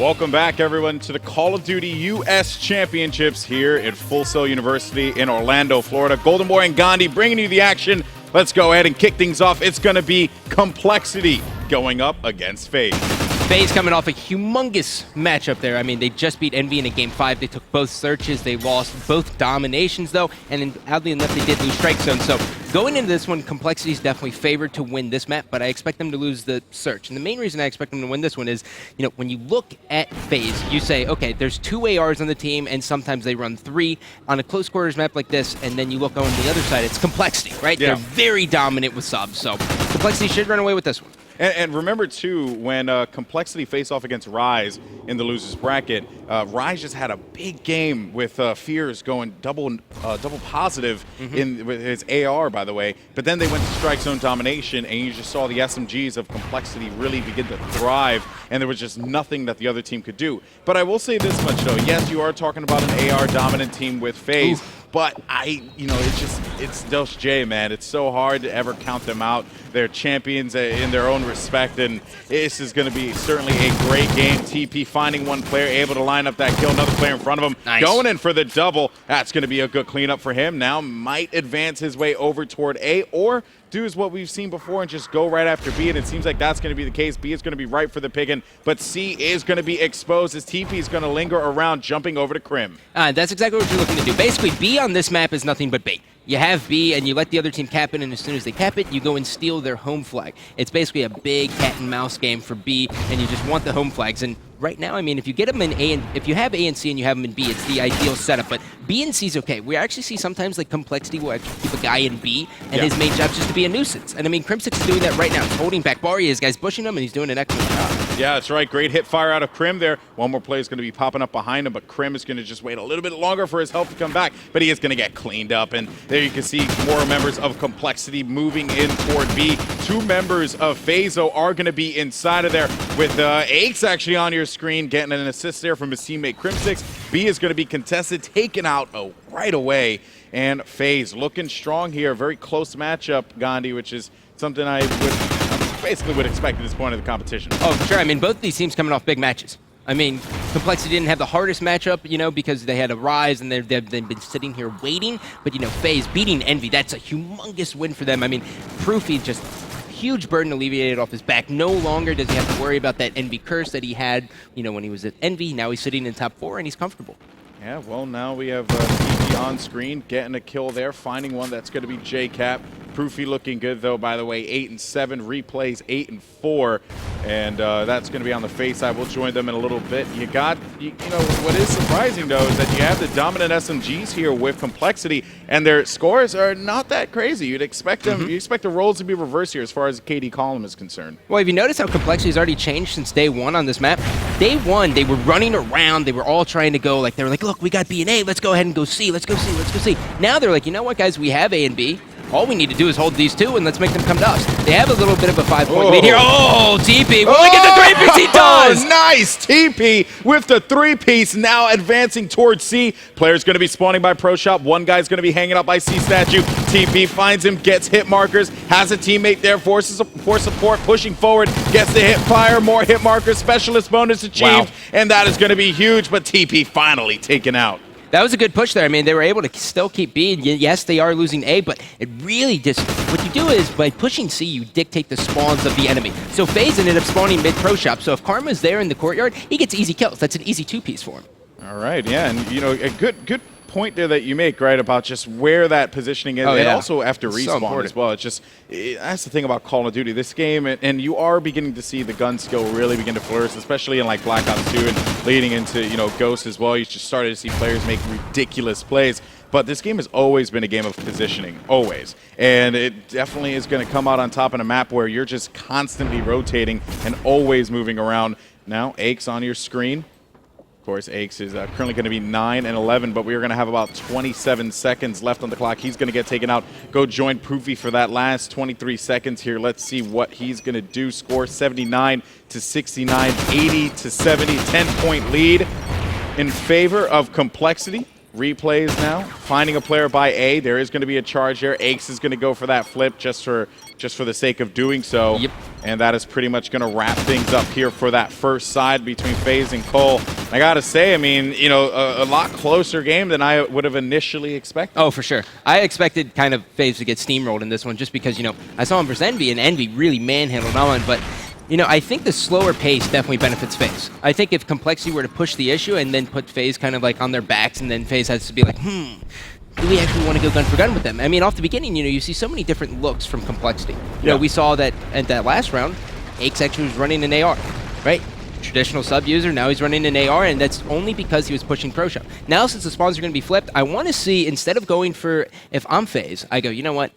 Welcome back, everyone, to the Call of Duty U.S. Championships here at Full Sail University in Orlando, Florida. Golden Boy and Gandhi bringing you the action. Let's go ahead and kick things off. It's going to be Complexity going up against FaZe. FaZe coming off a humongous matchup there. I mean, they just beat Envy in a Game 5. They took both searches. They lost both dominations, though. And then, oddly enough, they did lose Strike Zone. So going into this one, Complexity is definitely favored to win this map, but I expect them to lose the search. And the main reason I expect them to win this one is, you know, when you look at FaZe, you say, okay, there's 2 ARs on the team, and sometimes they run 3 on a close quarters map like this, and then you look on the other side, it's Complexity, right? Yeah. They're very dominant with subs, so Complexity should run away with this one. And remember, too, when Complexity faced off against Rise in the losers bracket, Rise just had a big game with Fears going double positive with his AR, by the way. But then they went to Strike Zone domination, and you just saw the SMGs of Complexity really begin to thrive, and there was just nothing that the other team could do. But I will say this much, though. Yes, you are talking about an AR dominant team with FaZe. Oof. But it's Dos J, man. It's so hard to ever count them out. They're champions in their own respect, and this is going to be certainly a great game. TP finding one player, able to line up that kill, another player in front of him, nice. Going in for the double. That's going to be a good cleanup for him. Now might advance his way over toward A, or do is what we've seen before and just go right after B, and it seems like that's going to be the case. B is going to be right for the picking, but C is going to be exposed as TP is going to linger around, jumping over to Crim. That's exactly what you're looking to do. Basically, B on this map is nothing but bait. You have B, and you let the other team cap it, and as soon as they cap it, you go and steal their home flag. It's basically a big cat and mouse game for B, and you just want the home flags. And right now, I mean, if you get them in A, and if you have A and C and you have them in B, it's the ideal setup. But B and C is okay. We actually see sometimes like Complexity will actually keep a guy in B, and his main job is just to be a nuisance. And I mean, Crim6 is doing that right now. He's holding back Barry, his guy's pushing him, and he's doing an excellent job. Yeah, that's right. Great hit fire out of Crim there. One more play is going to be popping up behind him, but Crim is going to just wait a little bit longer for his help to come back. But he is going to get cleaned up, and there you can see more members of Complexity moving in toward B. 2 members of FaZe are going to be inside of there with Aches actually on your screen, getting an assist there from his teammate Crim6. B is going to be contested, taken out right away, and FaZe looking strong here. Very close matchup, Gandhi, which is something I basically would expect at this point of the competition. Oh, for sure. I mean, both of these teams coming off big matches. I mean, Complexity didn't have the hardest matchup, you know, because they had a Rise and they've been sitting here waiting. But, you know, FaZe beating Envy, that's a humongous win for them. I mean, Proofy just huge burden alleviated off his back. No longer does he have to worry about that Envy curse that he had, you know, when he was at Envy. Now he's sitting in top 4 and he's comfortable. Yeah, well, now we have TP on screen, getting a kill there, finding one. That's going to be JCap. Proofy looking good, though, by the way. 8 and 7, replays 8 and 4. And that's going to be on the FaZe side. We'll join them in a little bit. You know, what is surprising, though, is that you have the dominant SMGs here with Complexity, and their scores are not that crazy. You'd expect them, you expect the roles to be reversed here as far as the KD column is concerned. Well, have you noticed how Complexity has already changed since day 1 on this map? Day 1, they were running around. They were all trying to go, like, they were like, look, we got B and A. Let's go ahead and go C. Let's go C. Let's go C. Now they're like, you know what, guys? We have A and B. All we need to do is hold these 2, and let's make them come to us. They have a little bit of a 5-point lead here. Oh, TP. Will we get the 3-piece? He does! Oh, nice! TP with the 3-piece, now advancing towards C. Player's going to be spawning by Pro Shop. One guy's going to be hanging out by C statue. TP finds him, gets hit markers, has a teammate there for support, pushing forward, gets the hit fire, more hit markers, specialist bonus achieved, and that is going to be huge, but TP finally taken out. That was a good push there. I mean, they were able to still keep B. Yes, they are losing A, but it really just... What you do is, by pushing C, you dictate the spawns of the enemy. So FaZe ended up spawning mid-pro shop, so if Karma's there in the courtyard, he gets easy kills. That's an easy 2-piece for him. All right, yeah, and, you know, a good point there that you make, right, about just where that positioning is, and also after respawn as well. It's just, that's the thing about Call of Duty. This game, and you are beginning to see the gun skill really begin to flourish, especially in like Black Ops 2 and leading into, you know, Ghost as well. You just started to see players make ridiculous plays. But this game has always been a game of positioning, always. And it definitely is going to come out on top in a map where you're just constantly rotating and always moving around. Now, Aches on your screen. Of course, Aches is currently going to be 9 and 11, but we are going to have about 27 seconds left on the clock. He's going to get taken out. Go join Proofy for that last 23 seconds here. Let's see what he's going to do. Score 79 to 69, 80 to 70, 10-point lead in favor of Complexity. Replays now, finding a player by A. There is going to be a charge there. Aches is going to go for that flip just for the sake of doing so. Yep. And that is pretty much going to wrap things up here for that first side between FaZe and Cole. I got to say, I mean, you know, a lot closer game than I would have initially expected. Oh, for sure. I expected kind of FaZe to get steamrolled in this one just because, you know, I saw him versus Envy, and Envy really manhandled Allen. But, you know, I think the slower pace definitely benefits FaZe. I think if Complexity were to push the issue and then put FaZe kind of like on their backs, and then FaZe has to be like, do we actually want to go gun for gun with them? I mean, off the beginning, you know, you see so many different looks from Complexity. You know, we saw that at that last round, Aix actually was running an AR, right? Traditional sub user, now he's running an AR, and that's only because he was pushing Pro Shop. Now, since the spawns are going to be flipped, I want to see, instead of going for, if I'm FaZe, I go, you know what?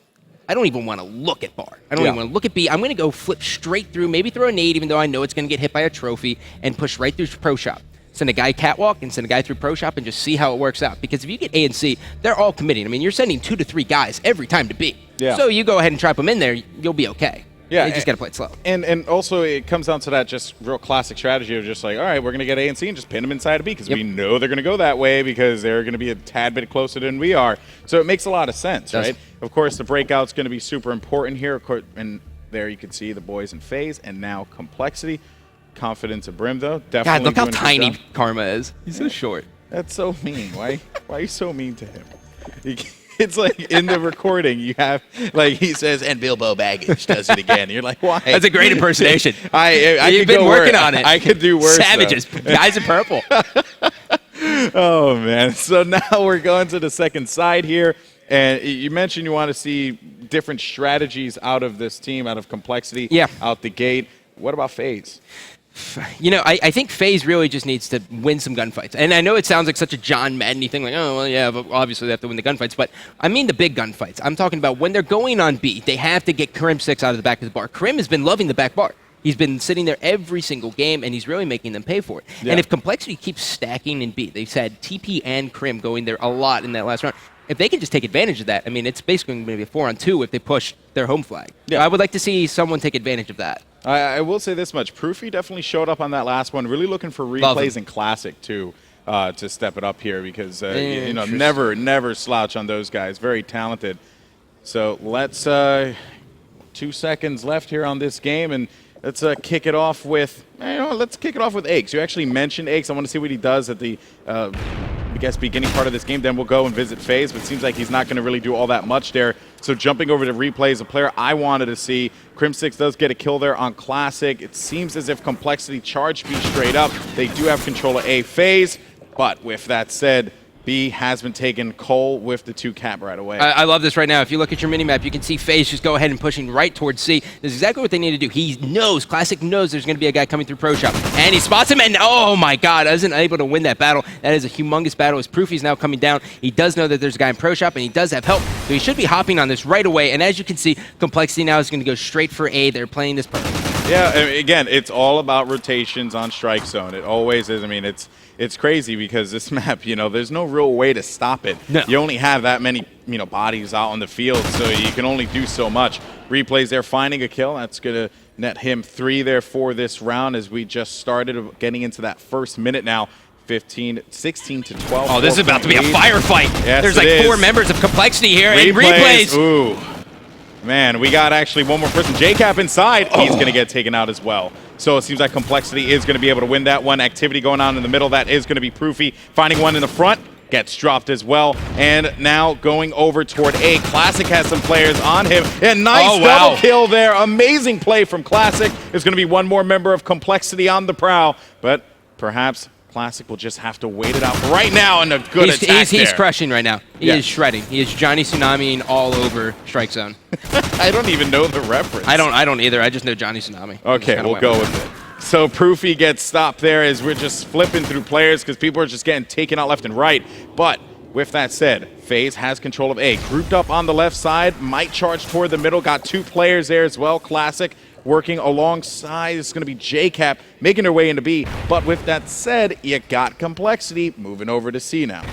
I don't even want to look at bar. I don't even want to look at B. I'm going to go flip straight through, maybe throw a nade, even though I know it's going to get hit by a trophy, and push right through Pro Shop. Send a guy catwalk and send a guy through Pro Shop and just see how it works out. Because if you get A and C, they're all committing. I mean, you're sending 2 to 3 guys every time to B. Yeah. So you go ahead and trap them in there, you'll be okay. Yeah, you just got to play it slow. And also it comes down to that just real classic strategy of just like, all right, we're going to get A and C and just pin them inside of B because we know they're going to go that way because they're going to be a tad bit closer than we are. So it makes a lot of sense, right? Of course, the breakout's going to be super important here. Of course, and there you can see the boys in FaZe and now Complexity. Confidence of Brim, though. Definitely. God, look how tiny Karma is. He's so short. That's so mean. Why are you so mean to him? It's like in the recording, you have, like, he says, and Bilbo Baggins does it again. You're like, why? That's a great impersonation. You've been working on it. I could do worse. Savages. Guys in purple. Oh, man. So now we're going to the second side here. And you mentioned you want to see different strategies out of this team, out of Complexity, out the gate. What about FaZe? You know, I think FaZe really just needs to win some gunfights. And I know it sounds like such a John Madden thing, like, oh, well, yeah, but obviously they have to win the gunfights. But I mean the big gunfights. I'm talking about when they're going on B, they have to get Krim 6 out of the back of the bar. Krim has been loving the back bar. He's been sitting there every single game, and he's really making them pay for it. Yeah. And if Complexity keeps stacking in B, they've had TP and Krim going there a lot in that last round. If they can just take advantage of that, I mean, it's basically going to be a 4-on-2 if they push their home flag. Yeah. So I would like to see someone take advantage of that. I will say this much. Proofy definitely showed up on that last one, really looking for replays in Classic, too, to step it up here because, you know, never slouch on those guys. Very talented. So let's 2 seconds left here on this game, and let's kick it off with, let's kick it off with Aix. You actually mentioned Aix. I want to see what he does at the I guess beginning part of this game. Then we'll go and visit FaZe, but it seems like he's not going to really do all that much there. So jumping over to replays, a player I wanted to see. Krim 6 does get a kill there on Classic. It seems as if Complexity charged B straight up. They do have control of A phase, but with that said, B has been taken. Cole with the 2 cap right away. I love this right now. If you look at your minimap, you can see FaZe just go ahead and pushing right towards C. This is exactly what they need to do. He knows, Classic knows there's going to be a guy coming through Pro Shop. And he spots him, and oh my god, isn't able to win that battle. That is a humongous battle as Proofy's now coming down. He does know that there's a guy in Pro Shop, and he does have help. So he should be hopping on this right away. And as you can see, Complexity now is going to go straight for A. They're playing this perfect. Yeah, again, it's all about rotations on Strike Zone. It always is. I mean, it's crazy because this map, you know, there's no real way to stop it. No. You only have that many, you know, bodies out on the field, so you can only do so much. Replays there, finding a kill. That's going to net him 3 there for this round as we just started getting into that first minute now. 16 to 12. Oh, this is about to be a firefight. Yes, there's like 4 members of Complexity here. And replays. Ooh. Man, we got actually one more person. JCap inside. He's going to get taken out as well. So it seems like Complexity is going to be able to win that one. Activity going on in the middle. That is going to be Proofy. Finding one in the front. Gets dropped as well. And now going over toward A. Classic has some players on him. And nice double kill there. Amazing play from Classic. There's going to be one more member of Complexity on the prowl. But perhaps Classic will just have to wait it out right now, and a good attack He's crushing right now. He is shredding. He is Johnny Tsunamiing all over Strike Zone. I don't even know the reference. I don't either. I just know Johnny Tsunami. Okay, we'll go with it. So Proofy gets stopped there as we're just flipping through players because people are just getting taken out left and right. But with that said, FaZe has control of A. Grouped up on the left side, might charge toward the middle. Got 2 players there as well. Classic working alongside. It's going to be JCap making their way into B. But with that said, you got Complexity moving over to C now.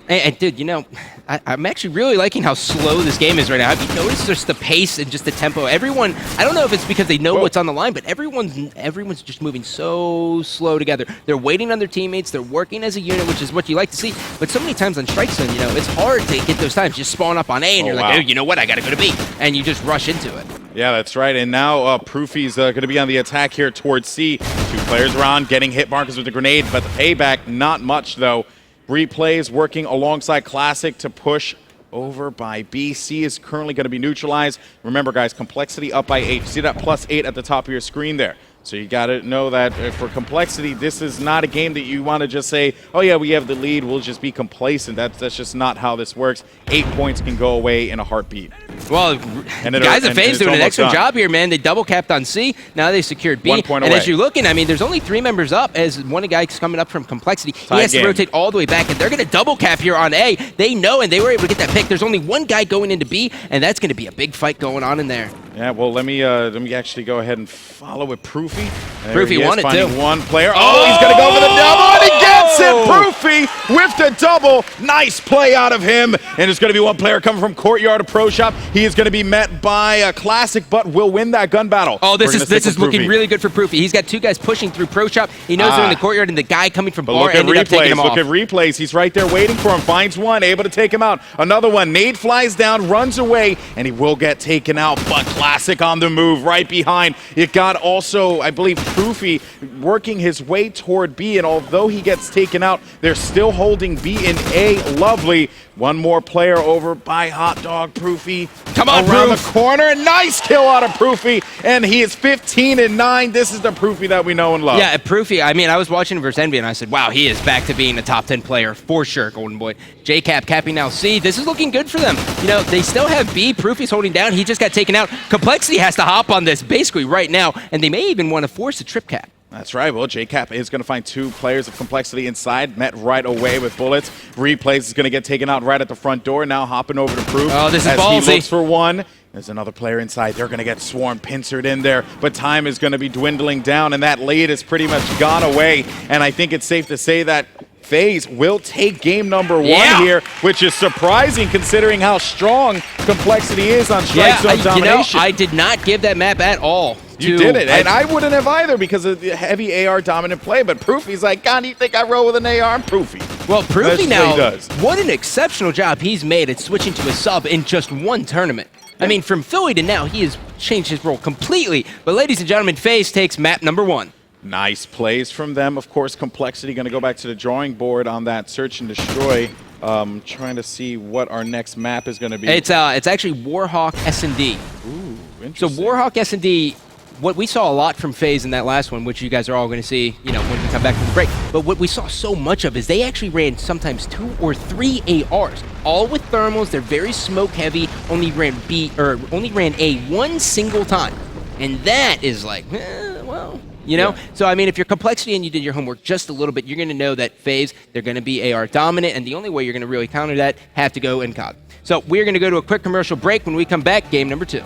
And dude, you know, I'm actually really liking how slow this game is right now. Have you noticed just the pace and just the tempo? Everyone, I don't know if it's because they know what's on the line, but everyone's just moving so slow together. They're waiting on their teammates. They're working as a unit, which is what you like to see. But so many times on Strike Zone, you know, it's hard to get those times. Just spawn up on A, and you're like, oh, you know what? I got to go to B. And you just rush into it. Yeah, that's right. And now Proofy's going to be on the attack here towards C. 2 players around, getting hit markers with the grenade, but the payback, not much, though. Replays working alongside Classic to push over by B. C is currently going to be neutralized. Remember, guys, Complexity up by 8. You see that +8 at the top of your screen there. So you got to know that for Complexity, this is not a game that you want to just say, oh yeah, we have the lead, we'll just be complacent. That's just not how this works. 8 points can go away in a heartbeat. Well, guys at FaZe doing an excellent job here, man. They double capped on C. Now they secured B. 1 point and away. as you're looking, I mean, there's only 3 members up as one guy's coming up from Complexity. He has to rotate all the way back, and they're going to double cap here on A. They know, and they were able to get that pick. There's only 1 guy going into B, and that's going to be a big fight going on in there. Yeah, well, let me actually go ahead and follow with Proofy. Proofy won it, too. 1 player. Oh, he's going to go for the double, and he gets it! Proofy with the double. Nice play out of him. And there's going to be 1 player coming from Courtyard of Pro Shop. He is going to be met by a Classic, but will win that gun battle. Oh, this is looking really good for Proofy. He's got 2 guys pushing through Pro Shop. He knows they're in the Courtyard, and the guy coming from bar ended up taking him off. Look at replays. He's right there waiting for him. Finds 1, able to take him out. Another one. Nade flies down, runs away, and he will get taken out. But Classic on the move right behind. It got also, I believe, Proofy working his way toward B, and although he gets taken out, they're still holding B in A. Lovely. 1 more player over by Hot Dog. Proofy. Come on, around the corner. Nice kill out of Proofy, and he is 15-9. This is the Proofy that we know and love. Yeah, Proofy, I mean, I was watching versus Envy, and I said, wow, he is back to being a top 10 player for sure, Golden Boy. JCap capping now C. This is looking good for them. You know, they still have B. Proofy's holding down. He just got taken out. Complexity has to hop on this basically right now, and they may even want to force a trip cap. That's right. Well, JCap is going to find 2 players of Complexity inside. Met right away with bullets. Replays is going to get taken out right at the front door. Now hopping over to Proof. Oh, this is as ballsy. He looks for 1. There's another player inside. They're going to get swarmed, pincered in there. But time is going to be dwindling down, and that lead is pretty much gone away. And I think it's safe to say that FaZe will take game number 1 here, which is surprising considering how strong Complexity is on strike zone domination. You know, I did not give that map at all. You did it, and I wouldn't have either because of the heavy AR dominant play, but Proofy's like, God, you think I roll with an AR? I'm Proofy. Well, Proofy now, does. What an exceptional job he's made at switching to a sub in just 1 tournament. I mean, from Philly to now, he has changed his role completely. But ladies and gentlemen, FaZe takes map number 1. Nice plays from them. Of course, Complexity going to go back to the drawing board on that search and destroy. Trying to see what our next map is going to be. It's actually Warhawk S&D. Ooh, interesting. So Warhawk S&D, what we saw a lot from FaZe in that last one, which you guys are all going to see, you know, when we come back from the break. But what we saw so much of is they actually ran sometimes 2 or 3 ARs, all with thermals. They're very smoke heavy. Only ran A 1 single time, and that is like, well. You know? Yeah. So, I mean, if you're Complexity and you did your homework just a little bit, you're going to know that FaZe, they're going to be AR dominant, and the only way you're going to really counter that, have to go in COD. So, we're going to go to a quick commercial break. When we come back, game number 2.